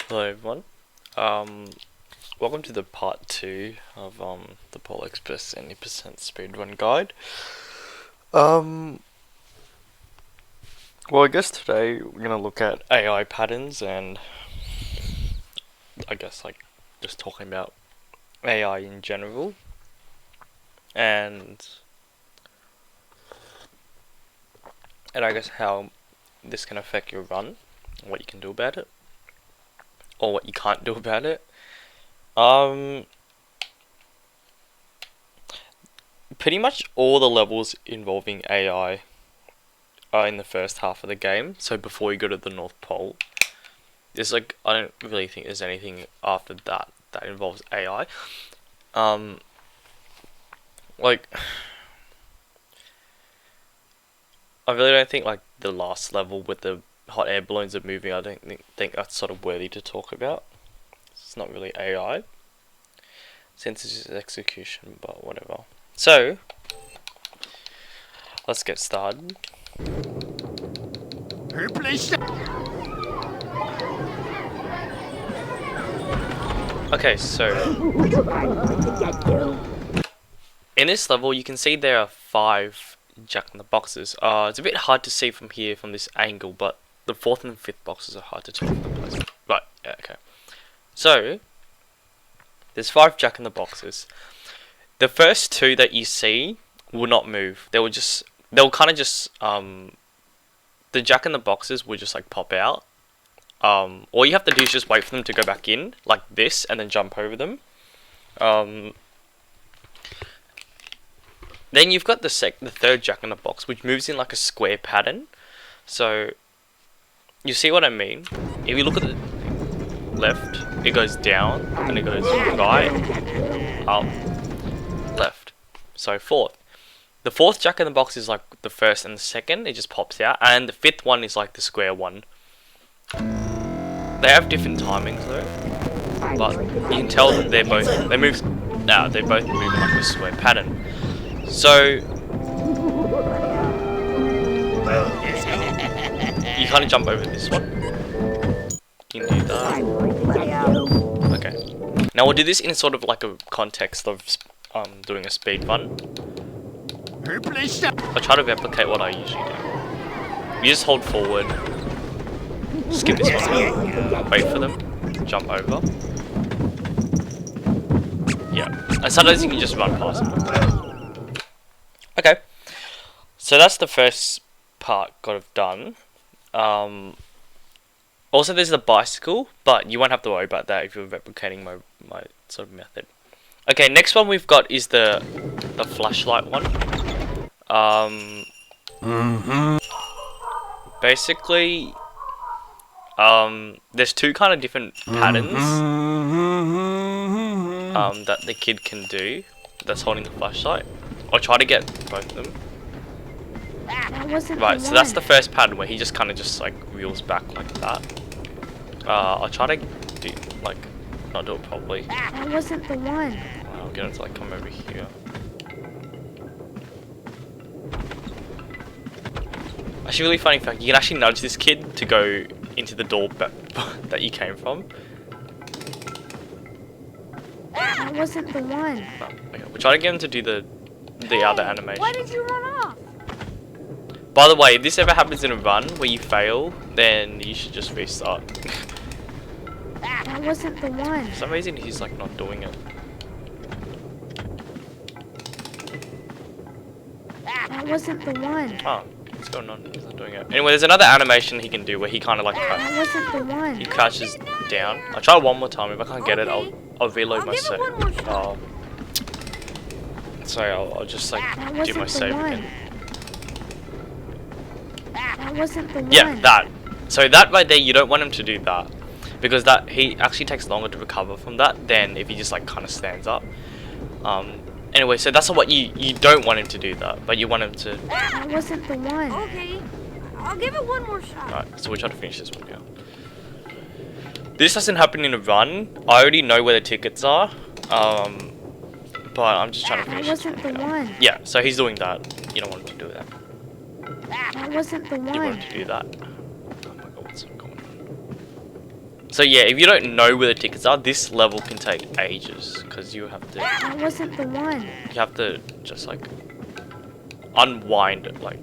Hello everyone. Welcome to the part 2 of the Polar Express 70% speedrun guide. Well, I guess today we're gonna look at AI patterns and I guess just talking about AI in general and I guess how this can affect your run, what you can do about it, or what you can't do about it. Pretty much all the levels involving AI are in the first half of the game, so before you go to the North Pole. There's I don't really think there's anything after that that involves AI. I really don't think the last level with the hot air balloons are moving, I don't think that's sort of worthy to talk about. It's not really AI. Since it's just execution, but whatever. So, let's get started. Okay, so in this level you can see there are 5 jack-in-the-boxes. It's a bit hard to see from here from this angle, but the 4th and 5th boxes are hard to tell from the place. Right, yeah, okay. So, there's 5 jack-in-the-boxes. The first 2 that you see will not move. They'll kind of just the jack-in-the-boxes will just pop out. All you have to do is just wait for them to go back in, like this, and then jump over them. Then you've got the third jack-in-the-box, which moves in like a square pattern. So, you see what I mean? If you look at the left, it goes down, and it goes right, up, left. So, 4th. The 4th jack-in-the-box is like the 1st and the 2nd, it just pops out, and the 5th one is like the square one. They have different timings though, but you can tell that they both move in like a square pattern. So you kind of jump over this one. You can do that. Okay. Now we'll do this in sort of like a context of doing a speed run. I'll try to replicate what I usually do. You just hold forward. Skip this one, wait for them, jump over. Yeah, and sometimes you can just run past them. Okay, so that's the first part got it done. Also there's the bicycle, but you won't have to worry about that if you're replicating my sort of method. Okay, next one we've got is the flashlight one. Basically, there's 2 kind of different patterns that the kid can do that's holding the flashlight. I'll try to get both of them. Right, so that's the first pattern where he just kind of reels back like that. I'll try to do not do it properly. That wasn't the one. I'll get him to come over here. Actually, really funny fact, you can actually nudge this kid to go into the door that you came from. That wasn't the one. No, okay. We'll try to get him to do the other animation. Why did you run off? By the way, if this ever happens in a run where you fail, then you should just restart. That wasn't the one. For some reason, he's not doing it. That wasn't the one. Oh, what's going on? He's not doing it. Anyway, there's another animation he can do where he kind of That wasn't the one. he crouches down. I'll try one more time. If I can't get it, I'll reload my save. Sorry, I'll just do my save again. That wasn't the one. Yeah, that. So that right there, you don't want him to do that, because he actually takes longer to recover from that than if he just kind of stands up. Anyway, so that's what you don't want him to do that, but you want him to. That wasn't the one. Okay, I'll give it one more shot. Alright, so we'll try to finish this one now. This doesn't happen in a run. I already know where the tickets are, but I'm just trying to finish this one. That wasn't the one. Yeah, so he's doing that. You don't want him to do that. That wasn't the one. You want him to do that. Oh my god, what's going on? So yeah, if you don't know where the tickets are, this level can take ages because you have to That wasn't the one. just like unwind like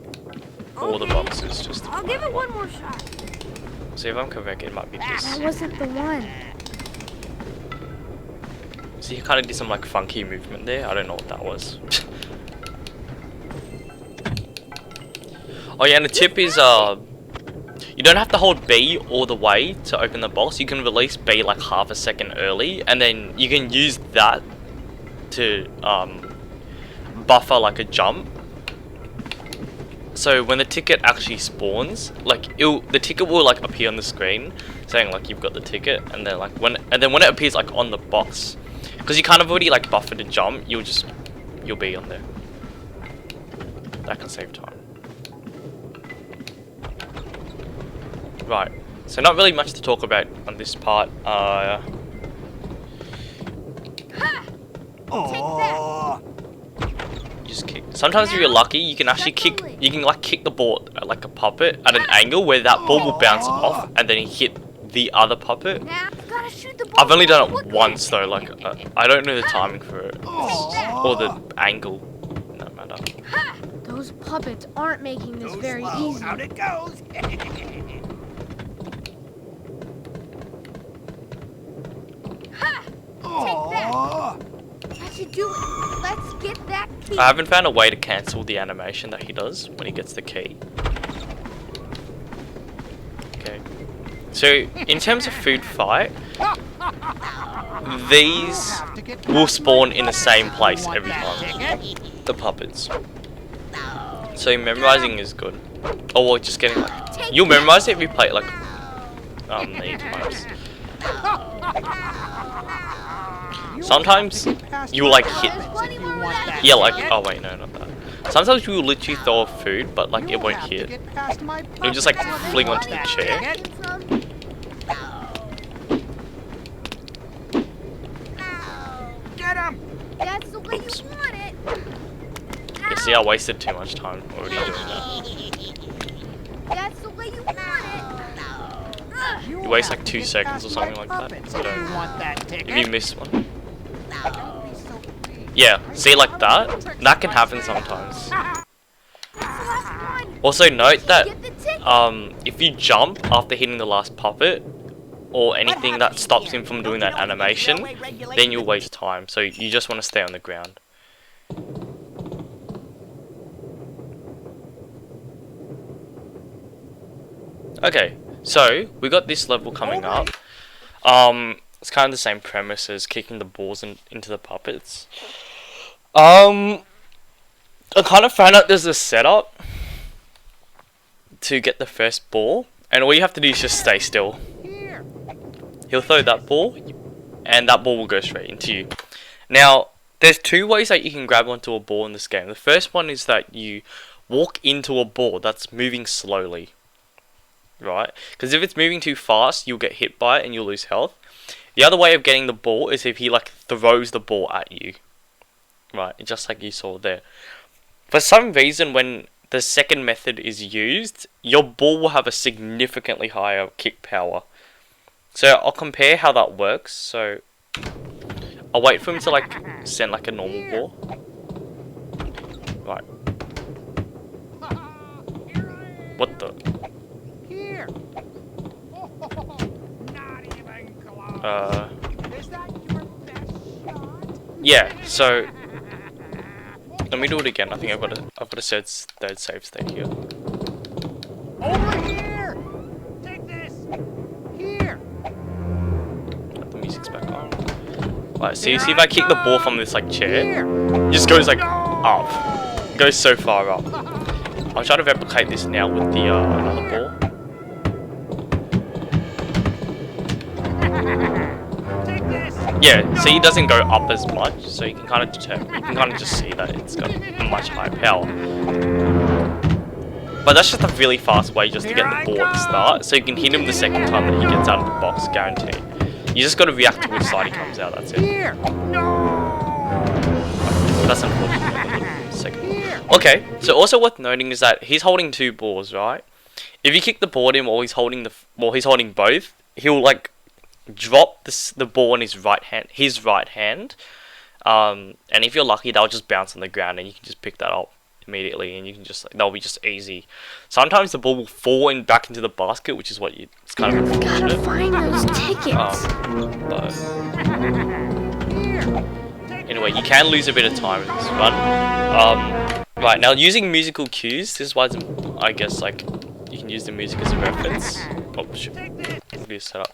all the Okay. boxes just to I'll find give it one. one more shot. So if I'm correct, it might be That this. wasn't the one. So you kind of did some like funky movement there. I don't know what that was. Oh yeah, and the tip is you don't have to hold B all the way to open the box. You can release B like half a second early, and then you can use that to buffer like a jump. So when the ticket actually spawns, like the ticket will like appear on the screen saying like you've got the ticket, and then when it appears like on the box, because you kind of already like buffered a jump, you'll be on there. That can save time. Right. So not really much to talk about on this part. Take Just kick. Sometimes if you're lucky, you can actually kick. You can like kick the ball like a puppet at an angle where that ball will bounce off and then hit the other puppet. Now, gotta shoot the ball. I've only done it quickly. once though. Like I don't know the timing for it or the angle. No matter. Those puppets aren't making this very easy. Out it goes. Aw. That should do it. Let's get that key. I haven't found a way to cancel the animation that he does when he gets the key. Okay. So in terms of food fight, these will spawn in the same place every time. The puppets. So memorizing is good. Or well, just getting like you'll memorize it if you play it like many times. Sometimes you like hit. Yeah, like oh wait, no, not that. Sometimes you will literally throw a food, but like it won't hit. It'll just like fling onto the chair. Get him. That's the way you want it. You see, I wasted too much time already doing that. That's the way you want it. You waste like 2 seconds or something like that. You don't. If you miss one. Yeah, see like that? That can happen sometimes. Also note that if you jump after hitting the last puppet or anything that stops him from doing that animation, then you'll waste time. So you just want to stay on the ground. Okay, so we got this level coming up. It's kind of the same premise as kicking the balls into the puppets. I kind of found out there's a setup to get the first ball, and all you have to do is just stay still. He'll throw that ball, and that ball will go straight into you. Now, there's 2 ways that you can grab onto a ball in this game. The first one is that you walk into a ball that's moving slowly. Right? Because if it's moving too fast, you'll get hit by it and you'll lose health. The other way of getting the ball is if he like throws the ball at you. Right, just like you saw there. For some reason, when the second method is used, your ball will have a significantly higher kick power. So I'll compare how that works. So I'll wait for him to like send like a normal ball. Right. What the? Here. Not even close. Is that your best shot? Yeah. So let me do it again. I think I've got a third save state here. Over here. Take this. Here. The music's back on. Right. See if I kick the ball from this like chair, it just goes like up. It goes so far up. I'll try to replicate this now with the another ball. Take this. Yeah, see, it doesn't go up as much, so you can kind of just see that it's got a much higher power. But that's just a really fast way just to get the ball at the start, so you can hit him the second time that he gets out of the box, guaranteed. You just got to react to which side he comes out. That's it. Here. No. That's unfortunate. Second. Okay, so also worth noting is that he's holding 2 balls, right? If you kick the ball at him while he's holding he's holding both, he'll like drop the ball in his right hand, and if you're lucky, that'll just bounce on the ground, and you can just pick that up immediately, and you can just that'll be just easy. Sometimes the ball will fall back into the basket, which is what it's kind of Gotta unfortunate. find those tickets. But anyway, you can lose a bit of time in this run. Right now, using musical cues. This is why I guess like you can use the music as a reference. Oh shit! Be set up.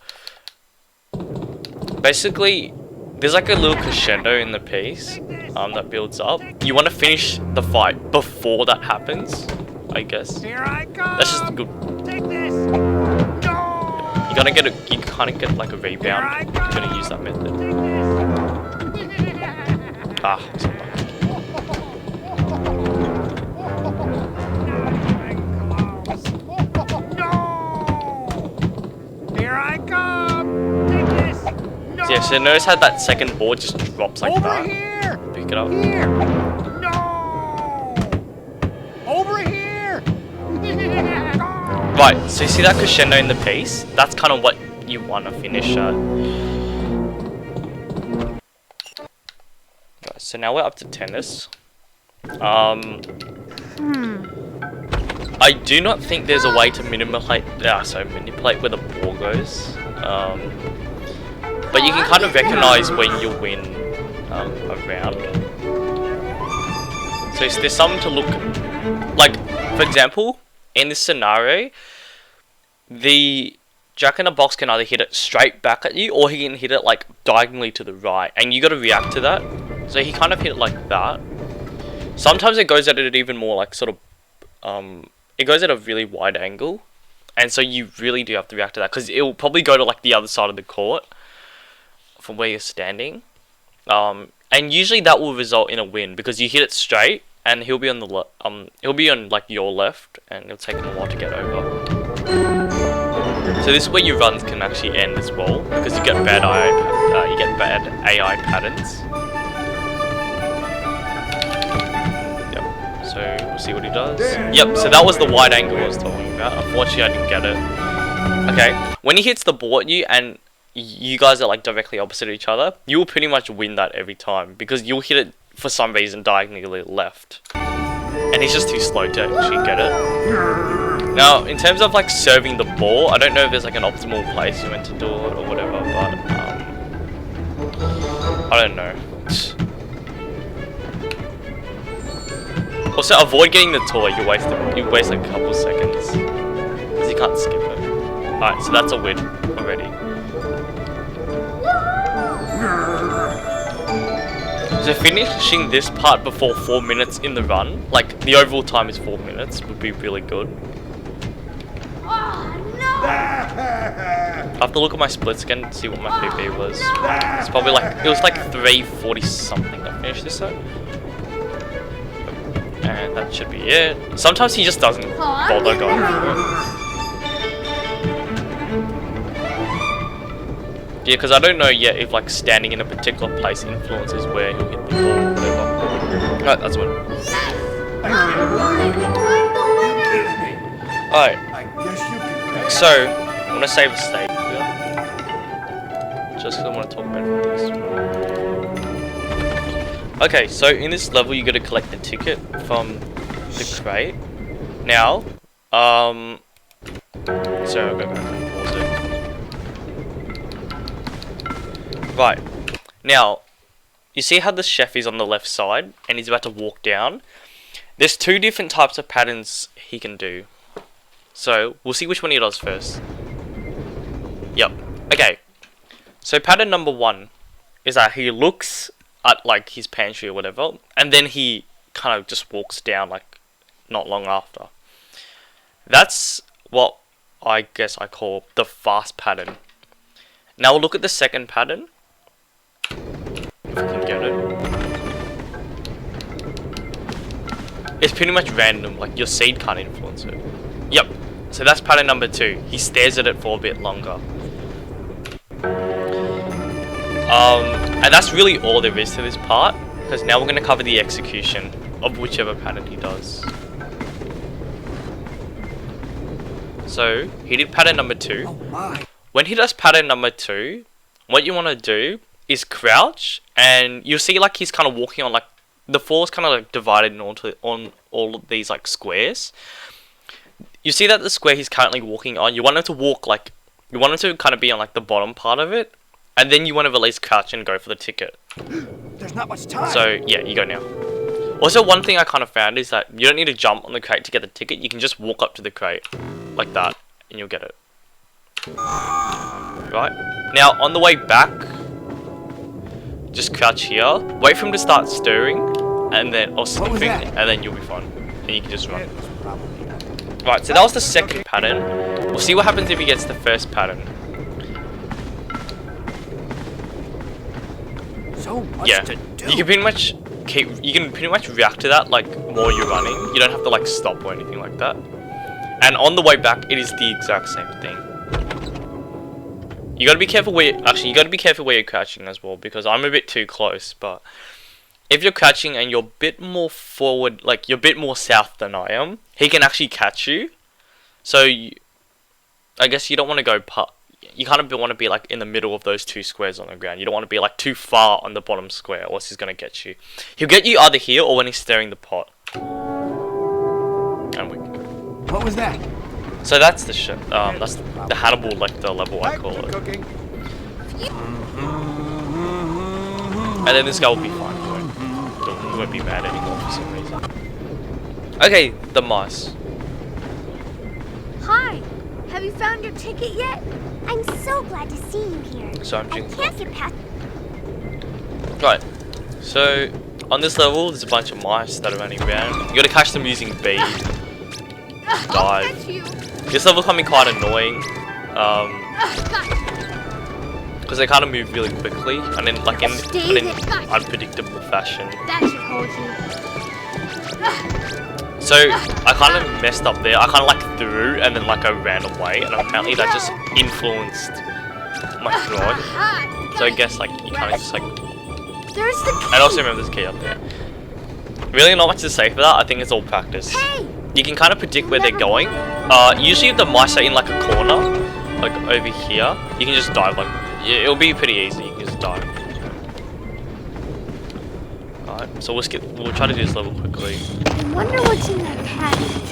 Basically, there's like a little crescendo in the piece that builds up. You want to finish the fight before that happens, I guess. Here I come. That's just good. Take this. No. You kind of get like a rebound. You're gonna use that method. Ah, so lucky. No. Here I come. Take this. No. So yeah, so notice how that second board just drops like Over that. here. Pick it up. Here. No. Over here. Right, so you see that crescendo in the piece? That's kind of what you want to finish at. Right, so now we're up to tennis. I do not think there's a way to manipulate where the ball goes. But you can kind of recognize when you win a round. So there's something to look like. For example, in this scenario, the Jack-in-the-Box can either hit it straight back at you, or he can hit it like diagonally to the right, and you got to react to that. So he kind of hit it like that. Sometimes it goes at it even more like sort of, it goes at a really wide angle, and so you really do have to react to that because it will probably go to like the other side of the court from where you're standing, and usually that will result in a win because you hit it straight, and he'll be on the he'll be on like your left, and it'll take him a while to get over. So this is where your runs can actually end as well because you get bad AI patterns. So we'll see what he does. Yep, so that was the wide angle I was talking about. Unfortunately, I didn't get it. Okay, when he hits the ball at you and you guys are like directly opposite of each other, you will pretty much win that every time because you'll hit it for some reason diagonally left. And he's just too slow to actually get it. Now, in terms of like serving the ball, I don't know if there's like an optimal place you meant to do it or whatever, but I don't know. Also, avoid getting the toy. You waste like a couple seconds because you can't skip it. Alright, so that's a win already. So finishing this part before 4 minutes in the run, like the overall time is 4 minutes, would be really good. Oh, no. I have to look at my splits again to see what my PB was. It's probably like, it was like 340 something to finish this set. And that should be it. Sometimes he just doesn't bother going for it. Yeah, because I don't know yet if like standing in a particular place influences where he'll hit the ball or whatever. Alright, that's one. Alright. So, I'm gonna save a state here. Just because I want to talk about this. Okay, so in this level you gotta collect the ticket from the crate. Now, so I'll go back and pause it. Right, now, you see how the chef is on the left side and he's about to walk down? There's two different types of patterns he can do. So, we'll see which one he does first. Yep, okay. So pattern number 1 is that he looks at like his pantry or whatever, and then he kind of just walks down like not long after. That's what I guess I call the fast pattern. Now we'll look at the second pattern. If I can get it. It's pretty much random, like your seed can't influence it. Yep, so that's pattern number 2. He stares at it for a bit longer. And that's really all there is to this part, because now we're going to cover the execution of whichever pattern he does. So, he did pattern number 2. when he does pattern number 2, what you want to do is crouch, and you'll see like he's kind of walking on like the floor is kind of like divided on all of these like squares. You see that the square he's currently walking on, you want him to walk like, you want him to kind of be on like the bottom part of it, and then you want to release crouch and go for the ticket. There's not much time. So yeah, you go now. Also, one thing I kind of found is that you don't need to jump on the crate to get the ticket. You can just walk up to the crate like that, and you'll get it. Right now, on the way back, just crouch here. Wait for him to start stirring, and then or sniffing, and then you'll be fine. And you can just run. Right, so that was the second pattern. We'll see what happens if he gets the first pattern. So much Yeah, to do. you can pretty much react to that like while you're running. You don't have to like stop or anything like that. And on the way back, it is the exact same thing. You gotta be careful where you gotta be careful where you're crouching as well, because I'm a bit too close. But if you're crouching and you're a bit more forward, like you're a bit more south than I am, he can actually catch you. So I guess you don't want to go you kind of want to be like in the middle of those two squares on the ground. You don't want to be like too far on the bottom square, or else he's gonna get you. He'll get you either here or when he's stirring the pot. And we can go. What was that? So that's the shit. That's the Hannibal Lecter level, I call it. Cooking. And then this guy will be fine. He won't be mad anymore for some reason. Okay, the mice. Hi. Have you found your ticket yet? I'm so glad to see you here. So I'm I drinking. can't get past. Right. So on this level, there's a bunch of mice that are running around. You gotta catch them using B. I'll catch you. This level can be quite annoying. Because they kind of move really quickly, and then like in an unpredictable fashion. That should hold you. So I kind of messed up there. I kind of like threw and then like I ran away, and apparently that just influenced my throw. So I guess like you kind of just like. There's the key. And also remember this key up there. Really not much to say for that. I think it's all practice. Hey. You can kind of predict where they're going. Usually if the mice are in like a corner, like over here, you can just dive like. Yeah, it'll be pretty easy. You can just dive. Alright, so we'll try to do this level quickly. I wonder what's in that package.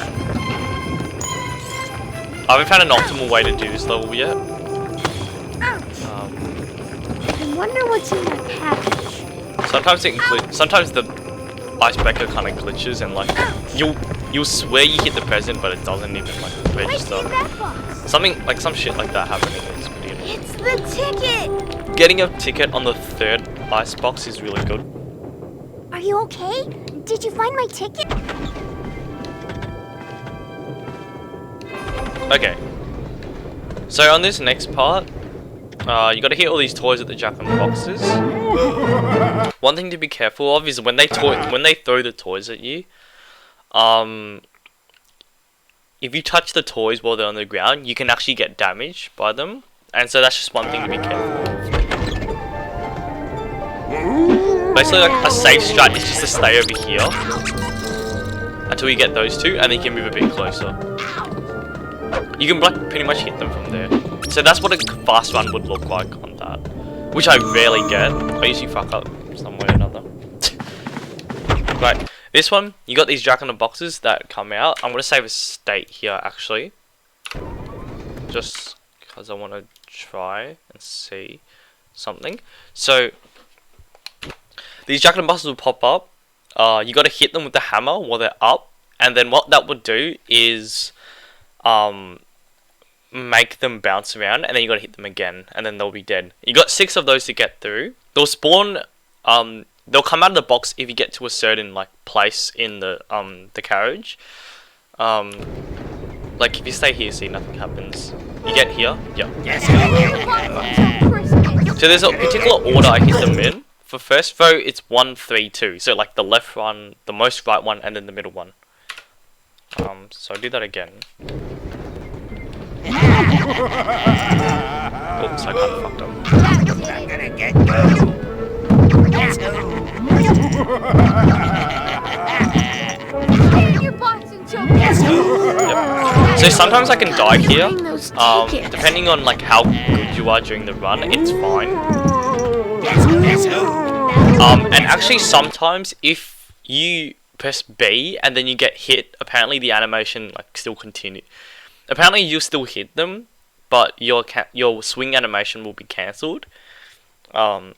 I haven't found an optimal way to do this level yet. Ouch. I wonder what's in that package. Sometimes the icebreaker kind of glitches and like you'll swear you hit the present, but it doesn't even like What's register. in that box? Some shit like that happening. It's pretty annoying. It's the ticket. Getting a ticket on the third ice box is really good. Are you okay? Did you find my ticket? Okay. So on this next part, you gotta hit all these toys at the Jack-in-the-Boxes. One thing to be careful of is when they throw the toys at you, if you touch the toys while they're on the ground, you can actually get damaged by them, and so that's just one thing to be careful of. Basically, like a safe strat is just to stay over here until you get those two, and then you can move a bit closer. You can like pretty much hit them from there. So that's what a fast run would look like on that, which I rarely get. I usually fuck up some way or another. Right, this one, you got these Jack-in-the-Boxes that come out. I'm gonna save a state here actually, just because I want to try and see something. So these Jack-in-the-Boxes will pop up. You got to hit them with the hammer while they're up, and then what that would do is make them bounce around, and then you got to hit them again, and then they'll be dead. You got 6 of those to get through. They'll spawn. They'll come out of the box if you get to a certain like place in the carriage. Like if you stay here, see nothing happens. You get here, yeah. So there's a particular order I hit them in. For first throw, it's 1, 3, 2. So like the left one, the most right one, and then the middle one. So I'll do that again. Oops, I kind of fucked up. I'm gonna get you. Stay in your box until Yep. So sometimes I can die here. Bring those tickets. Depending on like how good you are during the run, it's fine. And actually sometimes if you press B and then you get hit, apparently the animation like still continue. Apparently you still hit them, but your swing animation will be cancelled. Because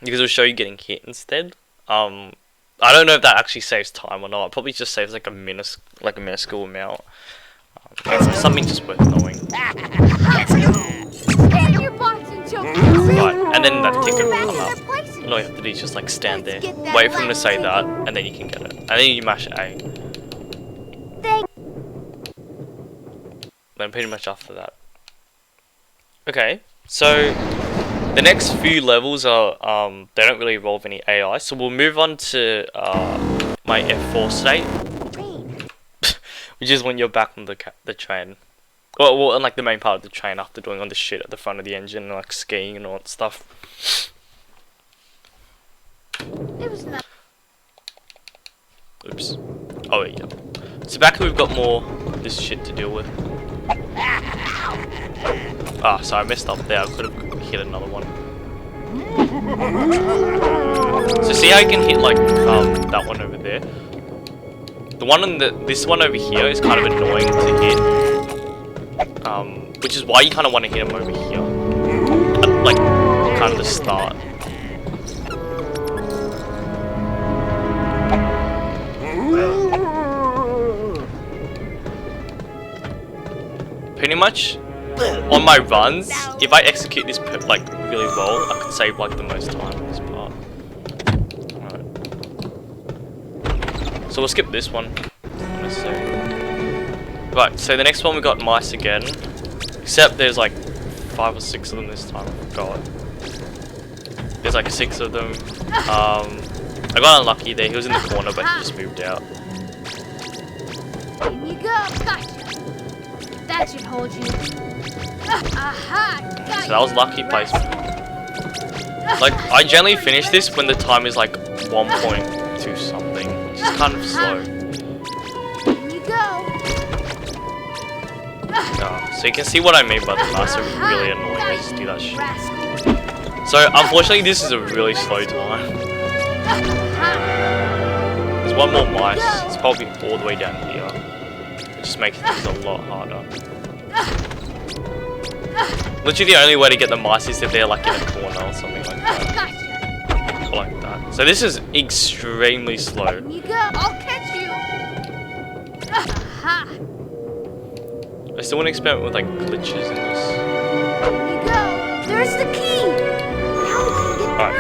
it'll show you getting hit instead. I don't know if that actually saves time or not. It probably just saves like a minuscule amount. It's something just worth knowing. Stand your box until Right, and then that ticket will come up. Places. And all you have to do is just like stand there, wait for him to say that, and then you can get it. And then you mash A. Then pretty much after that. Okay, so the next few levels are they don't really involve any AI, so we'll move on to my F4 state, which is when you're back on the train. Well, and like the main part of the train after doing all this shit at the front of the engine and like skiing and all that stuff. It was not. Oops. Oh yeah. So back here we've got more this shit to deal with. Ah, sorry, I messed up there. I could have hit another one. So see how you can hit like that one over there. The one on this one over here is kind of annoying to hit. Which is why you kind of want to hit him over here, at, like kind of the start. Pretty much on my runs, if I execute this like really well, I could save like the most time on this part. Alright. So we'll skip this one. Right, so the next one we got mice again. Except there's like 5 or 6 of them this time, I forgot. There's like 6 of them. I got unlucky there, he was in the corner but he just moved out. In you go. Gotcha. That should hold you. Aha! Got So that was lucky placement. Like, I generally finish this when the time is like 1.2 something, which is kind of slow. In you go. So you can see what I mean by the mice are really annoying, they just do that shit. So unfortunately this is a really slow time. There's one more mice, it's probably all the way down here. It just makes things a lot harder. Literally the only way to get the mice is if they're like in a corner or something like that. Or like that. So this is extremely slow. In you go. I'll catch you. Aha! I still want to experiment with like glitches in this. In you go. There's the key. Now we can get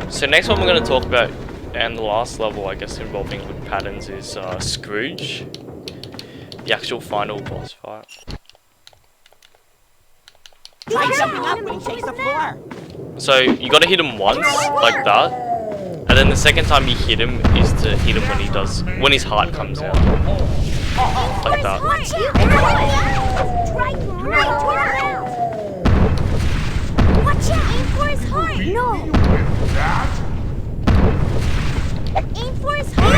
through. So next one we're going to talk about, and the last level I guess involving loop patterns, is Scrooge. The actual final boss fight. Try jumping up when he shakes the floor. So you got to hit him once, like that. And then the second time you hit him is to hit him when his heart comes out. Like that. Watch out! Watch out! Aim for his heart! No! Aim for his heart!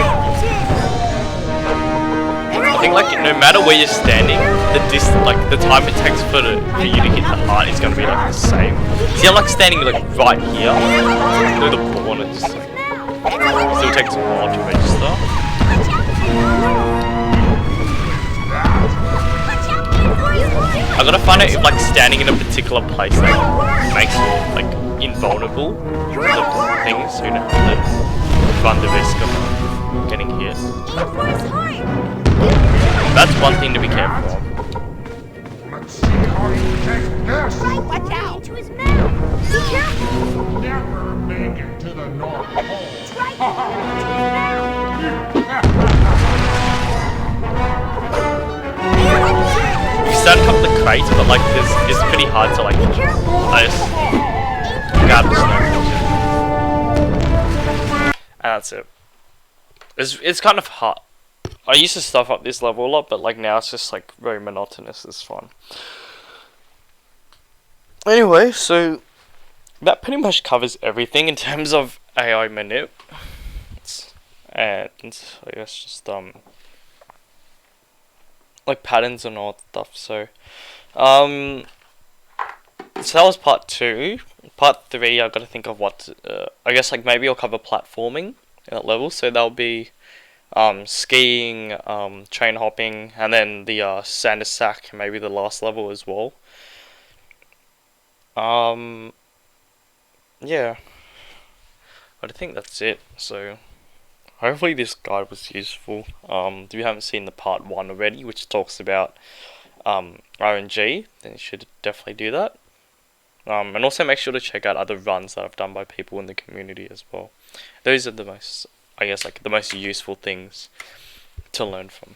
I think like no matter where you're standing, the time it takes for you to hit the heart is gonna be like the same. See, I'm like standing like right here, through the ball, and it just like, still takes a while to register. I gotta find out if like standing in a particular place like makes you like invulnerable to the things, so you don't have to run the risk of getting hit. That's one thing to be careful of. Let's see how you take this. Watch out! To his mouth! Be careful! Never make it to the North Pole. Right to his mouth! You start up the crates, but like it's pretty hard to like grab the snow. And that's it. It's kind of hard. I used to stuff up this level a lot, but like now it's just like very monotonous. It's fun. Anyway, so that pretty much covers everything in terms of AI manip. And I guess just like patterns and all that stuff. Um, so that was part 2. Part 3, I've got to think of what. I guess like maybe I'll cover platforming in that level. So that'll be skiing, train hopping, and then the Santa Sack, maybe the last level as well. Yeah, but I think that's it. So hopefully this guide was useful. If you haven't seen the part 1 already, which talks about RNG, then you should definitely do that. And also make sure to check out other runs that I've done by people in the community as well. Those are the most, I guess, like the most useful things to learn from.